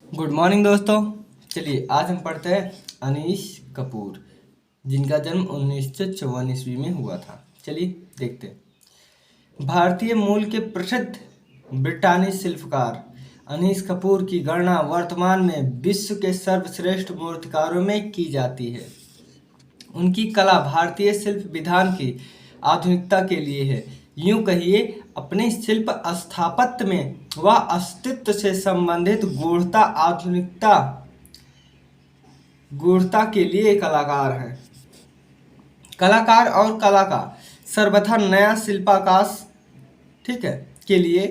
Good morning दोस्तों। चलिए आज हम पढ़ते हैं अनीश कपूर, जिनका जन्म 1954 ईस्वी में हुआ था। चलिए देखते हैं। भारतीय मूल के प्रसिद्ध ब्रिटानी शिल्पकार अनीश कपूर की गणना वर्तमान में विश्व के सर्वश्रेष्ठ मूर्तिकारों में की जाती है। उनकी कला भारतीय शिल्प विधान की आधुनिकता के लिए है। यूं कहिए, अपने शिल्प स्थापत्य में वह अस्तित्व से संबंधित गूढ़ता के लिए कलाकार हैं। कलाकार और कला का सर्वथा नया शिल्पाकाश के लिए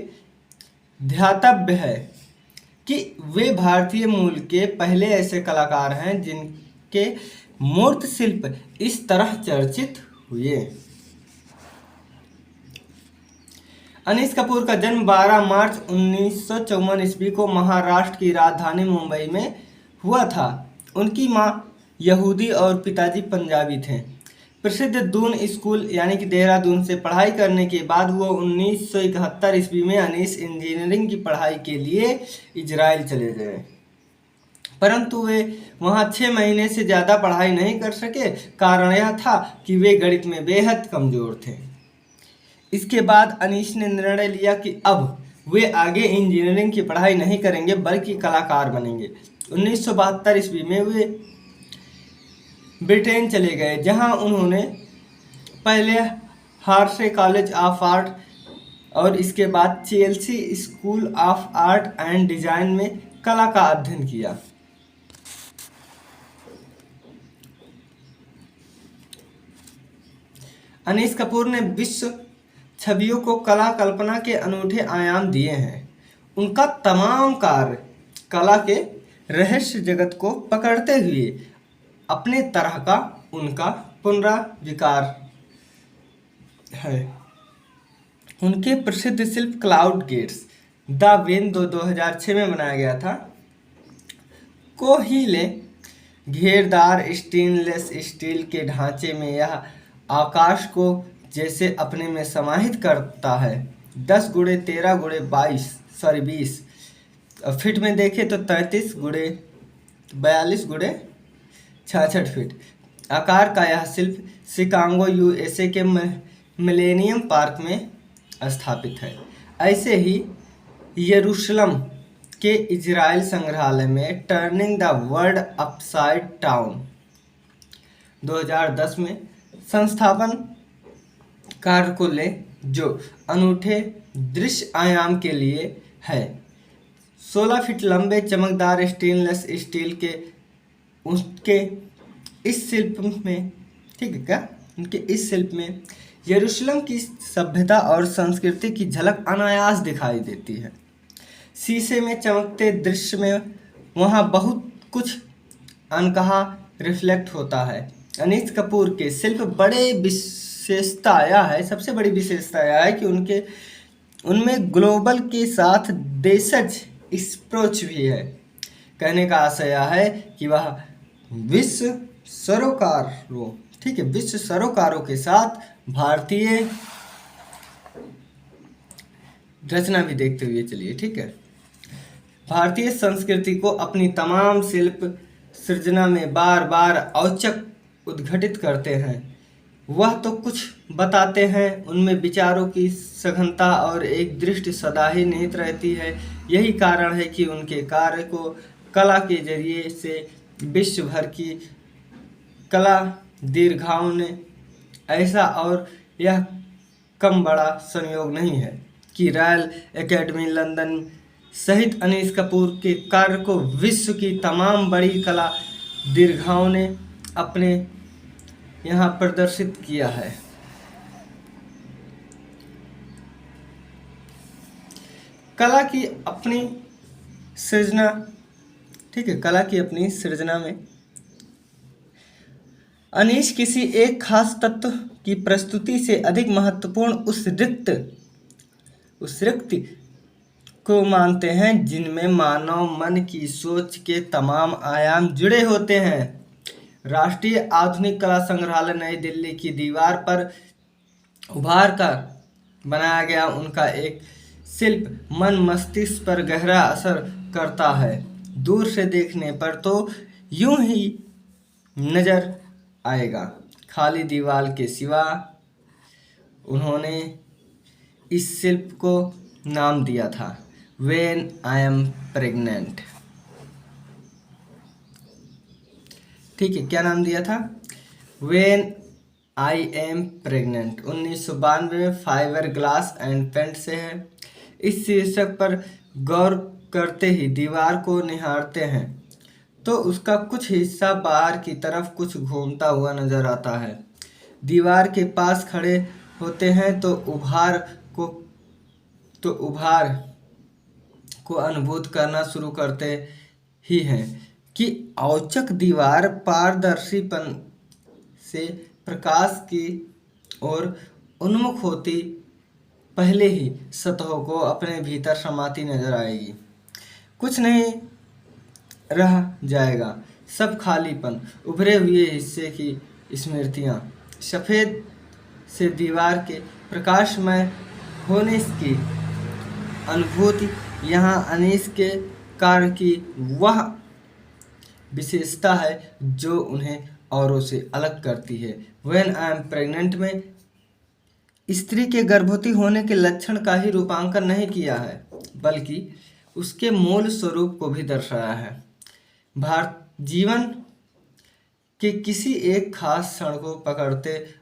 ध्यातव्य है कि वे भारतीय मूल के पहले ऐसे कलाकार हैं जिनके मूर्त शिल्प इस तरह चर्चित हुए। अनीश कपूर का जन्म 12 मार्च 1954 ईस्वी को महाराष्ट्र की राजधानी मुंबई में हुआ था। उनकी मां यहूदी और पिताजी पंजाबी थे। प्रसिद्ध दून स्कूल यानी कि देहरादून से पढ़ाई करने के बाद वो 1971 ईस्वी में अनीश इंजीनियरिंग की पढ़ाई के लिए इजराइल चले गए, परंतु वे वहां 6 महीने से ज़्यादा पढ़ाई नहीं कर सके। कारण यह था कि वे गणित में बेहद कमज़ोर थे। इसके बाद अनीश ने निर्णय लिया कि अब वे आगे इंजीनियरिंग की पढ़ाई नहीं करेंगे बल्कि कलाकार बनेंगे। 1972 ईस्वी में वे ब्रिटेन चले गए, जहां उन्होंने पहले हार्से कॉलेज ऑफ आर्ट और इसके बाद Chelsea school of art and design में कला का अध्ययन किया। अनीश कपूर ने विश्व छवियों को कला कल्पना के अनूठे आयाम दिए हैं। उनका तमाम कार्य कला के रहस्य जगत को पकड़ते हुए अपने तरह का उनका पुनराविष्कार है। उनके प्रसिद्ध शिल्प क्लाउड गेट्स द वेन 2006 में बनाया गया था। कोहिले घेरदार स्टेनलेस स्टील के ढांचे में यह आकाश को जैसे अपने में समाहित करता है। 10 गुणे 13 गुणे 20 फीट में देखें तो 33 गुणे 42 गुणे 66 फीट आकार का यह शिल्प शिकागो यूएसए के मिलेनियम पार्क में स्थापित है। ऐसे ही यरूशलेम के इजराइल संग्रहालय में turning the world upside down 2010 में संस्थापन कार्य को ले, जो अनूठे दृश्य आयाम के लिए है। 16 फीट लंबे चमकदार स्टेनलेस स्टील के उनके इस शिल्प में उनके इस शिल्प में यरूशलेम की सभ्यता और संस्कृति की झलक अनायास दिखाई देती है। शीशे में चमकते दृश्य में वहाँ बहुत कुछ अनकहा रिफ्लेक्ट होता है। अनीश कपूर के शिल्प सबसे बड़ी विशेषता यह है कि उनमें ग्लोबल के साथ देशज अप्रोच भी है। कहने का आशय यह है कि वह विश्व सरोकारों के साथ भारतीय रचना भी देखते हुए चलिए। भारतीय संस्कृति को अपनी तमाम शिल्प सृजना में बार बार औचक उद्घटित करते हैं। वह तो कुछ बताते हैं, उनमें विचारों की सघनता और एक दृष्टि सदा ही निहित रहती है। यही कारण है कि उनके कार्य को कला के जरिए से विश्व भर की कला दीर्घाओं ने ऐसा और यह कम बड़ा संयोग नहीं है कि रॉयल एकेडमी लंदन सहित अनीश कपूर के कार्य को विश्व की तमाम बड़ी कला दीर्घाओं ने अपने यहाँ प्रदर्शित किया है। कला की अपनी सृजना में अनीश किसी एक खास तत्व की प्रस्तुति से अधिक महत्वपूर्ण उस रिक्ति को मानते हैं जिनमें मानव मन की सोच के तमाम आयाम जुड़े होते हैं। राष्ट्रीय आधुनिक कला संग्रहालय नई दिल्ली की दीवार पर उभार कर बनाया गया उनका एक शिल्प मन मस्तिष्क पर गहरा असर करता है। दूर से देखने पर तो यूं ही नजर आएगा, खाली दीवार के सिवा। उन्होंने इस शिल्प को नाम दिया था व्हेन आई एम प्रेग्नेंट। ठीक है, क्या नाम दिया था? When I am pregnant. 1992 में फाइबर ग्लास एंड पेंट से है। इस शीर्षक पर गौर करते ही दीवार को निहारते हैं तो उसका कुछ हिस्सा बाहर की तरफ कुछ घूमता हुआ नजर आता है। दीवार के पास खड़े होते हैं तो उभार को अनुभूत करना शुरू करते ही हैं कि औचक दीवार पारदर्शीपन से प्रकाश की ओर उन्मुख होती पहले ही सतहों को अपने भीतर समाती नजर आएगी। कुछ नहीं रह जाएगा, सब खालीपन, उभरे हुए हिस्से की स्मृतियाँ। सफ़ेद से दीवार के प्रकाशमय होने की अनुभूति यहाँ अनीस के कार्य की वह विशेषता है जो उन्हें औरों से अलग करती है। व्हेन आई एम प्रेग्नेंट में स्त्री के गर्भवती होने के लक्षण का ही रूपांकन नहीं किया है, बल्कि उसके मूल स्वरूप को भी दर्शाया है। भारत जीवन के किसी एक खास क्षण को पकड़ते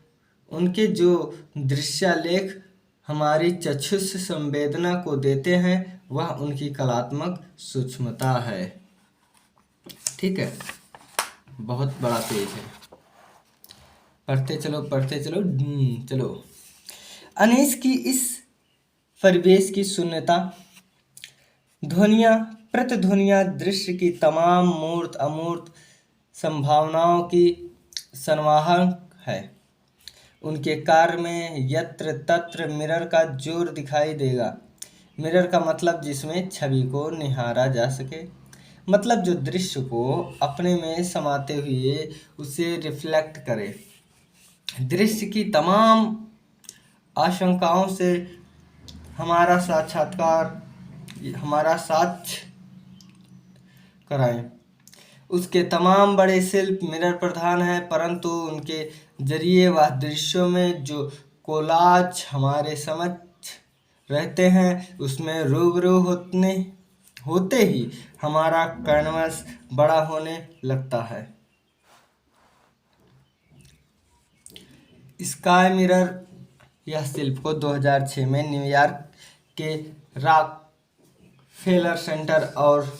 उनके जो दृश्यालेख हमारी चक्षुष संवेदना को देते हैं, वह उनकी कलात्मक सूक्ष्मता है। ठीक है, बहुत बड़ा पेज है, पढ़ते चलो चलो। अनीस की इस परिवेश की शून्यता, ध्वनियाँ प्रतिध्वनियाँ दृश्य की तमाम मूर्त अमूर्त संभावनाओं की संवाहक है। उनके कार्य में यत्र तत्र मिरर का जोर दिखाई देगा। मिरर का मतलब जिसमें छवि को निहारा जा सके, मतलब जो दृश्य को अपने में समाते हुए उसे रिफ्लेक्ट करे। दृश्य की तमाम आशंकाओं से हमारा साक्ष्य कराएं। उसके तमाम बड़े शिल्प मिरर प्रधान हैं, परंतु उनके जरिए वह दृश्यों में जो कोलाज हमारे समक्ष रहते हैं उसमें रूबरू होते ही हमारा कैनवस बड़ा होने लगता है। स्काई मिरर यह शिल्प को 2006 में न्यूयॉर्क के रॉकफेलर सेंटर और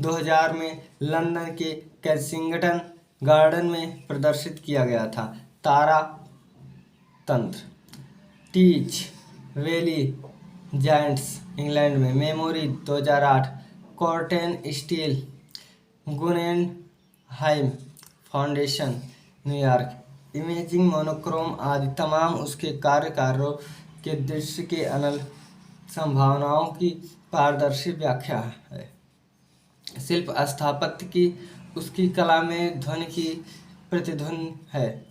2000 में लंदन के केंसिंगटन गार्डन में प्रदर्शित किया गया था। Taratantara, Tees Valley giants England में, memory 2008, corten steel Guggenheim foundation New York, imaging monochrome आदि तमाम उसके कार्यकारों के दृश्य के अनल संभावनाओं की पारदर्शी व्याख्या है। शिल्प स्थापत्य की उसकी कला में ध्वनि की प्रतिध्वनि है।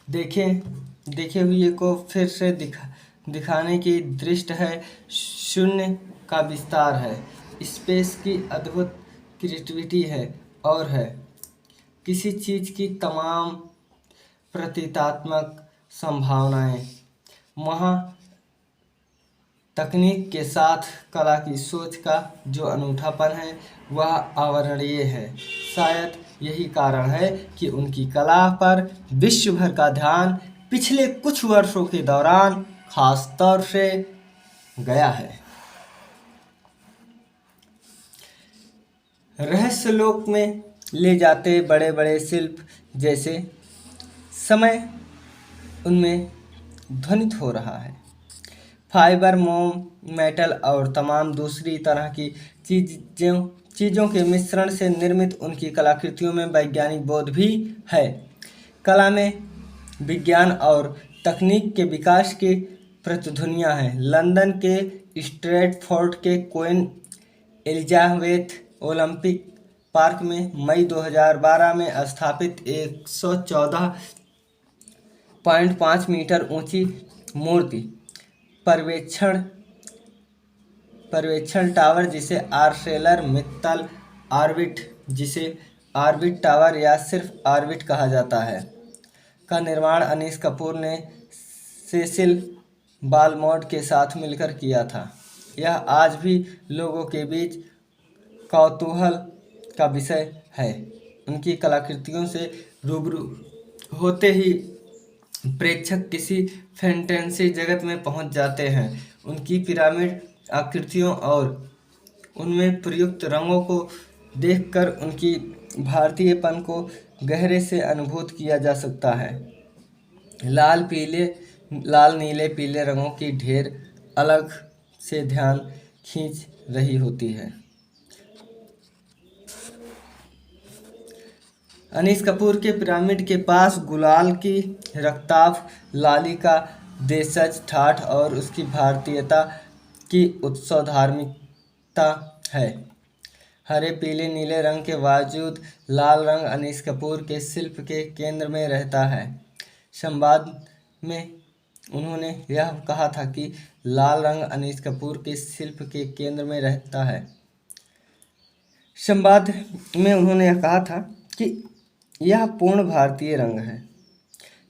देखे हुए को फिर से दिखाने की दृष्टि है, शून्य का विस्तार है, स्पेस की अद्भुत क्रिएटिविटी है और है किसी चीज़ की तमाम प्रतीकात्मक संभावनाएं। वहाँ तकनीक के साथ कला की सोच का जो अनूठापन है वह अवर्णनीय है। शायद यही कारण है कि उनकी कला पर विश्व भर का ध्यान पिछले कुछ वर्षों के दौरान खास तौर से गया है। रहस्यलोक में ले जाते बड़े बड़े शिल्प जैसे समय उनमें ध्वनित हो रहा है। फाइबर, मोम, मेटल और तमाम दूसरी तरह की चीज़ों के मिश्रण से निर्मित उनकी कलाकृतियों में वैज्ञानिक बोध भी है। कला में विज्ञान और तकनीक के विकास की प्रतिध्वनियाँ हैं। लंदन के स्ट्रैटफोर्ड के क्वीन एलिजाबेथ ओलंपिक पार्क में मई 2012 में स्थापित 114.5 मीटर ऊंची मूर्ति पर्यवेक्षण पर्यवेक्षण टावर जिसे आर्सेलर मित्तल ऑर्बिट, जिसे ऑर्बिट टावर या सिर्फ ऑर्बिट कहा जाता है, का निर्माण अनीस कपूर ने सेसिल बालमोंट के साथ मिलकर किया था। यह आज भी लोगों के बीच कौतूहल का विषय है। उनकी कलाकृतियों से रूबरू होते ही प्रेक्षक किसी फैंटेसी जगत में पहुंच जाते हैं। उनकी पिरामिड आकृतियों और उनमें प्रयुक्त रंगों को देखकर उनकी भारतीयपन को गहरे से अनुभूत किया जा सकता है। लाल नीले पीले रंगों की ढेर अलग से ध्यान खींच रही होती है। अनीस कपूर के पिरामिड के पास गुलाल की रक्ताफ, लाली का देशज ठाठ और उसकी भारतीयता की उत्सव धार्मिकता है। हरे पीले नीले रंग के बावजूद लाल रंग अनीस कपूर के शिल्प के केंद्र में रहता है। संवाद में उन्होंने यह कहा था कि लाल रंग अनीस कपूर के शिल्प के केंद्र में रहता है। संवाद में उन्होंने यह कहा था कि यह पूर्ण भारतीय रंग है।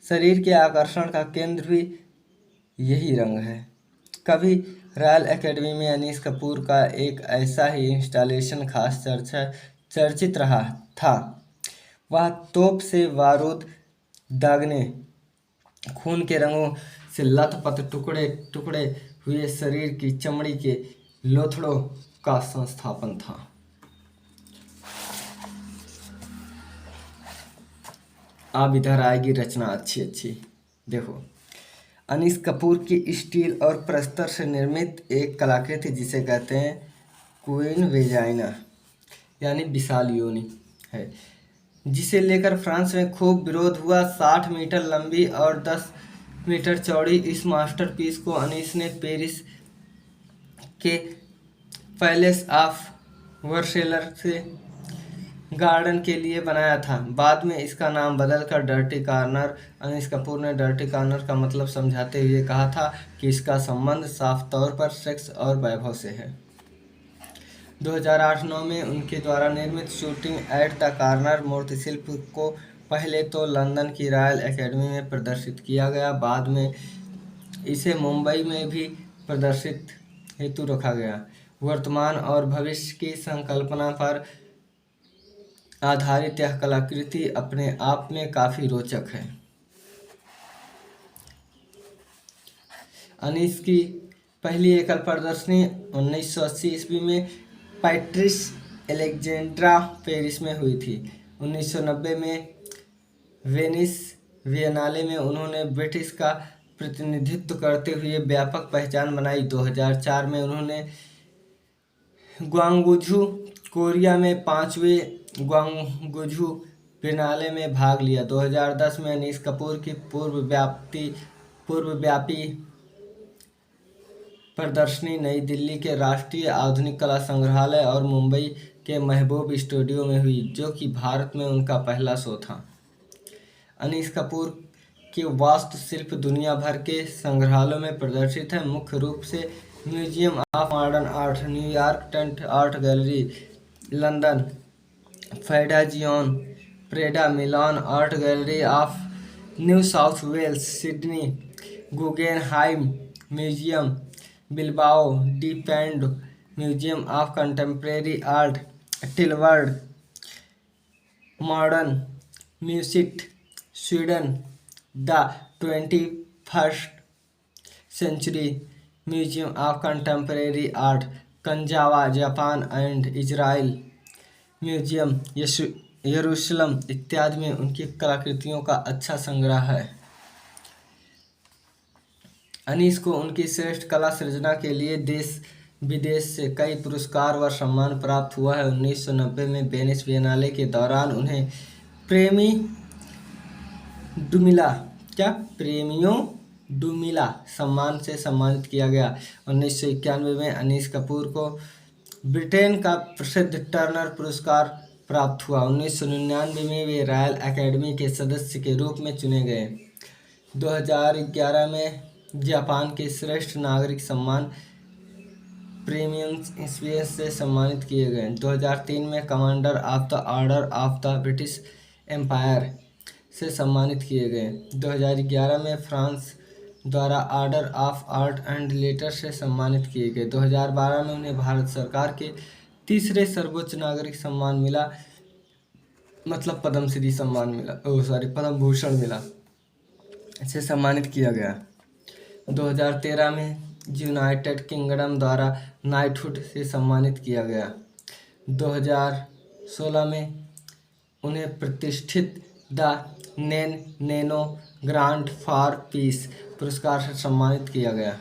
शरीर के आकर्षण का केंद्र भी यही रंग है। कभी रॉयल एकेडमी में अनीस कपूर का एक ऐसा ही इंस्टॉलेशन खास चर्चित रहा था। वह तोप से बारूद दागने, खून के रंगों से लथपथ टुकड़े टुकड़े हुए शरीर की चमड़ी के लोथड़ों का संस्थापन था। अब इधर आएगी रचना अच्छी अच्छी। देखो, अनीस कपूर की स्टील और प्रस्तर से निर्मित एक कलाकृति जिसे कहते हैं क्वीन वेजाइना यानी विशाल योनि है, जिसे लेकर फ्रांस में खूब विरोध हुआ। 60 मीटर लंबी और 10 मीटर चौड़ी इस मास्टरपीस को अनीस ने पेरिस के पैलेस ऑफ वर्सेलर से गार्डन के लिए बनाया था। बाद में इसका नाम बदलकर डर्टी कॉर्नर। अनीस कपूर ने डर्टी कॉर्नर का मतलब समझाते हुए कहा था कि इसका संबंध साफ तौर पर सेक्स और वैभव से है। 2008-9 में उनके द्वारा निर्मित शूटिंग एट द कॉर्नर मूर्तिशिल्प को पहले तो लंदन की रॉयल एकेडमी में प्रदर्शित किया गया, बाद में इसे मुंबई में भी प्रदर्शित हेतु रखा गया। वर्तमान और भविष्य की संकल्पना पर आधारित यह कलाकृति अपने आप में काफ़ी रोचक है। अनीस की पहली एकल प्रदर्शनी 1980 ईस्वी में पैट्रिस एलेक्जेंड्रा पेरिस में हुई थी। 1990 में वेनिस बिएनाले में उन्होंने ब्रिटिश का प्रतिनिधित्व करते हुए व्यापक पहचान बनाई। 2004 में उन्होंने ग्वांगुझू कोरिया में 5वें ग्वांगुझू बिएनाले में भाग लिया। 2010 में अनीस कपूर की पूर्वव्यापी प्रदर्शनी नई दिल्ली के राष्ट्रीय आधुनिक कला संग्रहालय और मुंबई के महबूब स्टूडियो में हुई, जो कि भारत में उनका पहला शो था। अनीस कपूर के वास्तुशिल्प दुनिया भर के संग्रहालयों में प्रदर्शित हैं, मुख्य रूप से museum of modern art, New York tent art gallery, London फैडाजियन प्रेडा, Milan art gallery of new south Wales, Sydney Guggenheim museum, Bilbao D pend museum of contemporary art, टिलवर्ड modern music Sweden, the 21st century museum of contemporary art, कंजावा Japan and Israel museum यरूशलेम इत्यादि में उनकी कलाकृतियों का अच्छा संग्रह है। अनीस को उनकी श्रेष्ठ कला सृजना के लिए देश विदेश से कई पुरस्कार व सम्मान प्राप्त हुआ है। 1990 में वेनिस बिएनाले के दौरान उन्हें प्रेमियो डुमिला सम्मान से सम्मानित किया गया। 1991 में अनीस कपूर को ब्रिटेन का प्रसिद्ध टर्नर पुरस्कार प्राप्त हुआ। 1999 में वे रॉयल एकेडमी के सदस्य के रूप में चुने गए। 2011 में जापान के श्रेष्ठ नागरिक सम्मान प्रीमियम एक्सपीरियंस से सम्मानित किए गए। 2003 में commander of the order of the British empire से सम्मानित किए गए। 2011 में फ्रांस द्वारा order of art and letter से सम्मानित किए गए। 2012 में उन्हें भारत सरकार के तीसरे सर्वोच्च नागरिक सम्मान मिला, मतलब पद्मश्री सम्मान मिला, पद्म भूषण मिला, से सम्मानित किया गया। 2013 में यूनाइटेड किंगडम द्वारा नाइटहुड से सम्मानित किया गया। 2016 में उन्हें प्रतिष्ठित the nano grand for piece पुरस्कार से सम्मानित किया गया।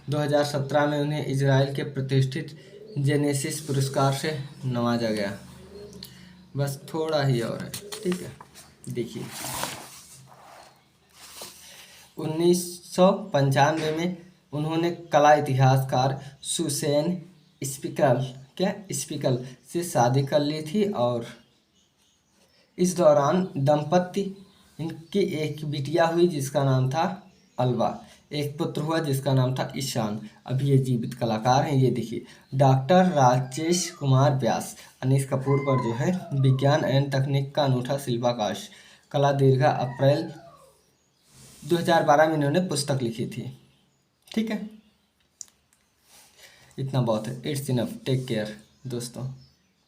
2017 में उन्हें इजराइल के प्रतिष्ठित जेनेसिस पुरस्कार से नवाजा गया। बस थोड़ा ही और है, ठीक है, देखिए। 1995 में उन्होंने कला इतिहासकार सुसैन स्पिकल से शादी कर ली थी और इस दौरान दंपति इनकी एक बिटिया हुई जिसका नाम था अलवा, एक पुत्र हुआ जिसका नाम था ईशान। अभी ये जीवित कलाकार हैं। ये देखिए, डॉक्टर राजेश कुमार व्यास अनीस कपूर पर जो है विज्ञान एवं तकनीक का अनूठा शिल्पाकाश कला दीर्घा अप्रैल 2012 में इन्होंने पुस्तक लिखी थी। ठीक है, इतना बहुत है। इट्स इनफ, टेक केयर दोस्तों।